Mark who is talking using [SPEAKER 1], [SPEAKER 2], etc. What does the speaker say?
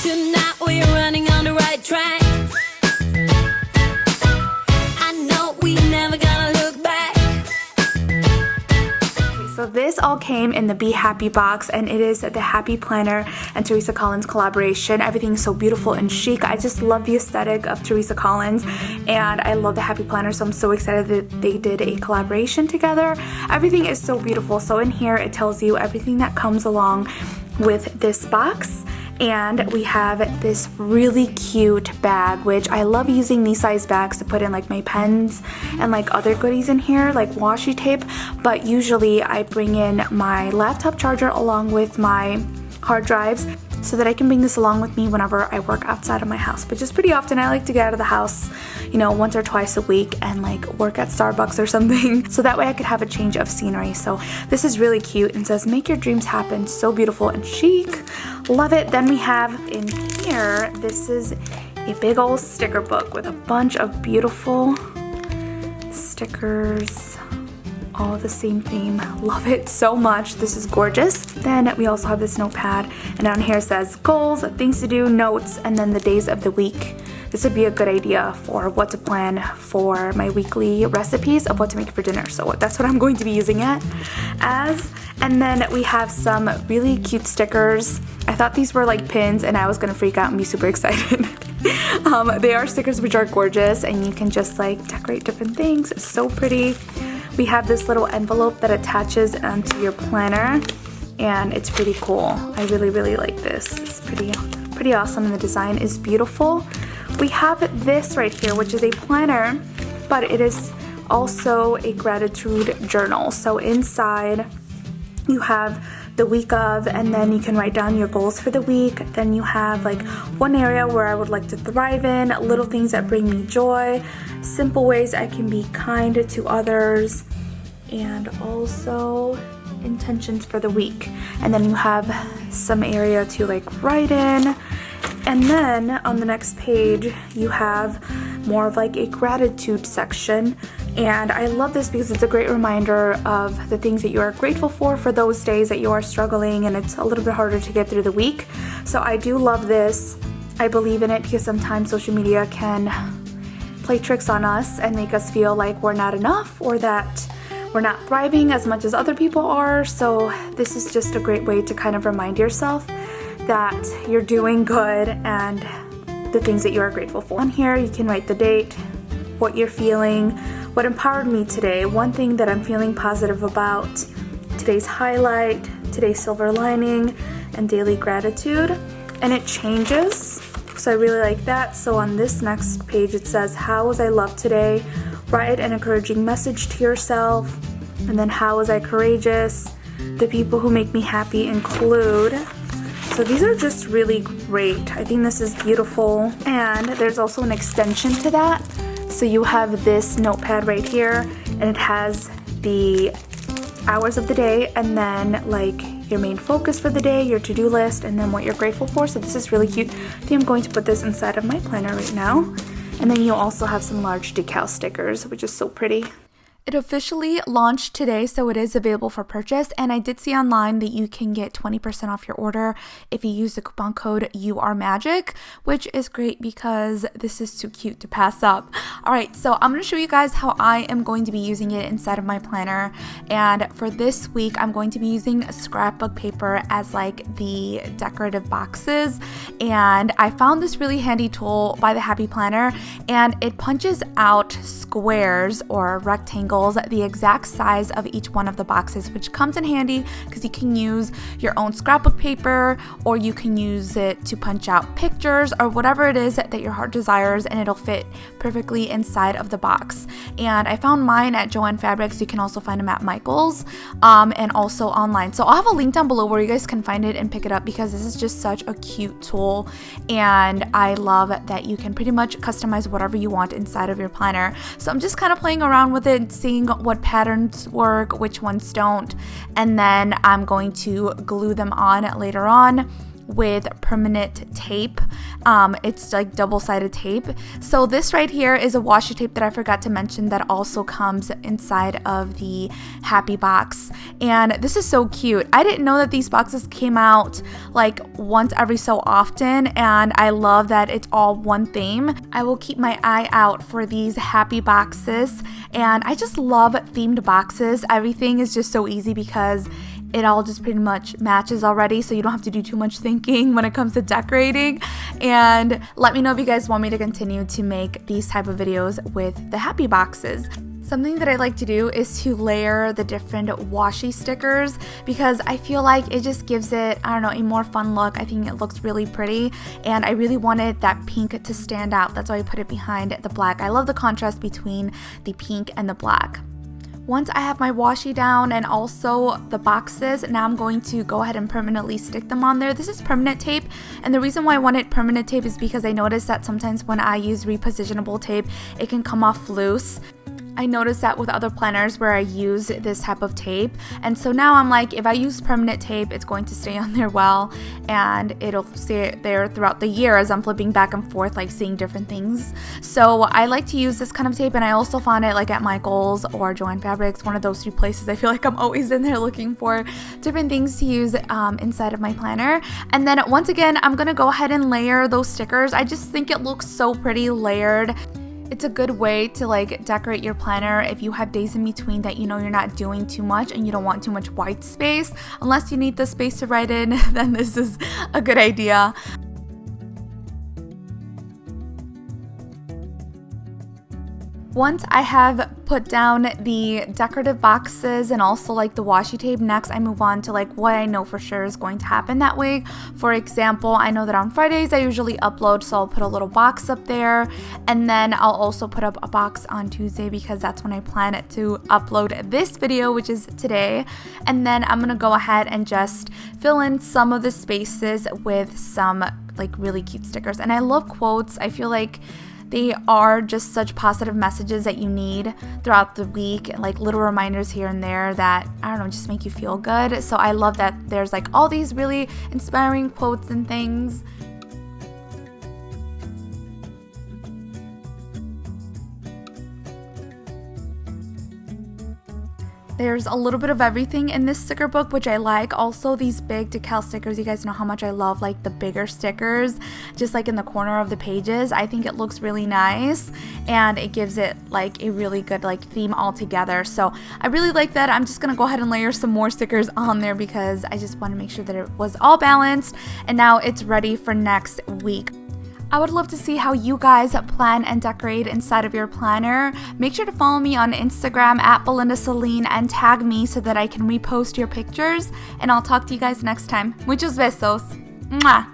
[SPEAKER 1] Tonight we're running on the right track. I know we never gonna look back.
[SPEAKER 2] So this all came in the Be Happy box, and it is the Happy Planner and Teresa Collins collaboration. Everything's so beautiful and chic. I just love the aesthetic of Teresa Collins, and I love the Happy Planner, so I'm so excited that they did a collaboration together. Everything is so beautiful. So in here it tells you everything that comes along with this box. And we have this really cute bag, which I love using these size bags to put in like my pens and like other goodies in here, like washi tape. But usually I bring in my laptop charger along with my hard drives so that I can bring this along with me whenever I work outside of my house, which is pretty often. I like to get out of the house, you know, once or twice a week and like work at Starbucks or something, so that way I could have a change of scenery. So this is really cute and says make your dreams happen. So beautiful and chic. Love it. Then we have in here, this is a big old sticker book with a bunch of beautiful stickers, all the same theme. Love it so much. This is gorgeous. Then we also have this notepad, and down here says goals, things to do, notes, and then the days of the week. This would be a good idea for what to plan for my weekly recipes of what to make for dinner. So that's what I'm going to be using it as. And then we have some really cute stickers. I thought these were like pins and I was gonna freak out and be super excited. They are stickers which are gorgeous, and you can just like decorate different things. It's so pretty. We have this little envelope that attaches onto your planner, and it's pretty cool. I really like this. It's pretty awesome, and the design is beautiful. We have this right here, which is a planner, but it is also a gratitude journal. So inside you have the week of, and then you can write down your goals for the week. Then you have like one area where I would like to thrive in, little things that bring me joy, simple ways I can be kind to others, and also intentions for the week. And then you have some area to like write in. And then on the next page you have more of like a gratitude section, and I love this because it's a great reminder of the things that you are grateful for those days that you are struggling and it's a little bit harder to get through the week. So I do love this. I believe in it because sometimes social media can play tricks on us and make us feel like we're not enough or that we're not thriving as much as other people are. So this is just a great way to kind of remind yourself that you're doing good and the things that you are grateful for. On here you can write the date, what you're feeling, what empowered me today, one thing that I'm feeling positive about, today's highlight, today's silver lining, and daily gratitude. And it changes, so I really like that. So on this next page it says, how was I loved today? Write an encouraging message to yourself. And then how was I courageous? The people who make me happy include. So these are just really great. I think this is beautiful. And there's also an extension to that. So you have this notepad right here, and it has the hours of the day, and then like your main focus for the day, your to-do list, and then what you're grateful for. So this is really cute. I think I'm going to put this inside of my planner right now. And then you also have some large decal stickers, which is so pretty. It officially launched today, so it is available for purchase, and I did see online that you can get 20% off your order if you use the coupon code YouAreMagic, which is great because this is too cute to pass up. Alright, so I'm going to show you guys how I am going to be using it inside of my planner, and for this week I'm going to be using scrapbook paper as like the decorative boxes, and I found this really handy tool by the Happy Planner, and it punches out squares or rectangles the exact size of each one of the boxes, which comes in handy because you can use your own scrapbook paper, or you can use it to punch out pictures or whatever it is that your heart desires, and it'll fit perfectly inside of the box. And I found mine at Joann Fabrics. You can also find them at Michael's and also online. So I'll have a link down below where you guys can find it and pick it up, because this is just such a cute tool, and I love that you can pretty much customize whatever you want inside of your planner. So I'm just kind of playing around with it, seeing what patterns work, which ones don't, and then I'm going to glue them on later on. with permanent tape. It's like double-sided tape. So this right here is a washi tape that I forgot to mention that also comes inside of the Happy Box. And this is so cute. I didn't know that these boxes came out like once every so often, and I love that it's all one theme. I will keep my eye out for these Happy Boxes, and I just love themed boxes. Everything is just so easy because it all just pretty much matches already, so you don't have to do too much thinking when it comes to decorating. And let me know if you guys want me to continue to make these type of videos with the Happy Boxes. Something that I like to do is to layer the different washi stickers because I feel like it just gives it, I don't know, a more fun look. I think it looks really pretty, and I really wanted that pink to stand out. That's why I put it behind the black. I love the contrast between the pink and the black. Once I have my washi down and also the boxes, now I'm going to go ahead and permanently stick them on there. This is permanent tape, and the reason why I wanted permanent tape is because I noticed that sometimes when I use repositionable tape, it can come off loose. I noticed that with other planners where I use this type of tape, and so now I'm like, if I use permanent tape, it's going to stay on there well, and it'll stay there throughout the year as I'm flipping back and forth, like seeing different things. So I like to use this kind of tape, and I also found it like at Michael's or Joann Fabrics, one of those two places. I feel like I'm always in there looking for different things to use inside of my planner. And then once again, I'm gonna go ahead and layer those stickers. I just think it looks so pretty layered. It's a good way to like decorate your planner if you have days in between that you know you're not doing too much and you don't want too much white space. Unless you need the space to write in, then this is a good idea. Once I have put down the decorative boxes and also like the washi tape, next I move on to like what I know for sure is going to happen that week. For example, I know that on Fridays I usually upload, so I'll put a little box up there, and then I'll also put up a box on Tuesday because that's when I plan to upload this video, which is today. And then I'm gonna go ahead and just fill in some of the spaces with some like really cute stickers. And I love quotes. I feel like they are just such positive messages that you need throughout the week, like little reminders here and there that, I don't know, just make you feel good. So I love that there's like all these really inspiring quotes and things. There's a little bit of everything in this sticker book, which I like. Also, these big decal stickers, you guys know how much I love like the bigger stickers, just like in the corner of the pages. I think it looks really nice, and it gives it like a really good like theme all together. So I really like that. I'm just gonna go ahead and layer some more stickers on there because I just want to make sure that it was all balanced, and now it's ready for next week. I would love to see how you guys plan and decorate inside of your planner. Make sure to follow me on Instagram at Belinda Selene and tag me so that I can repost your pictures. And I'll talk to you guys next time. Muchos besos. Mwah.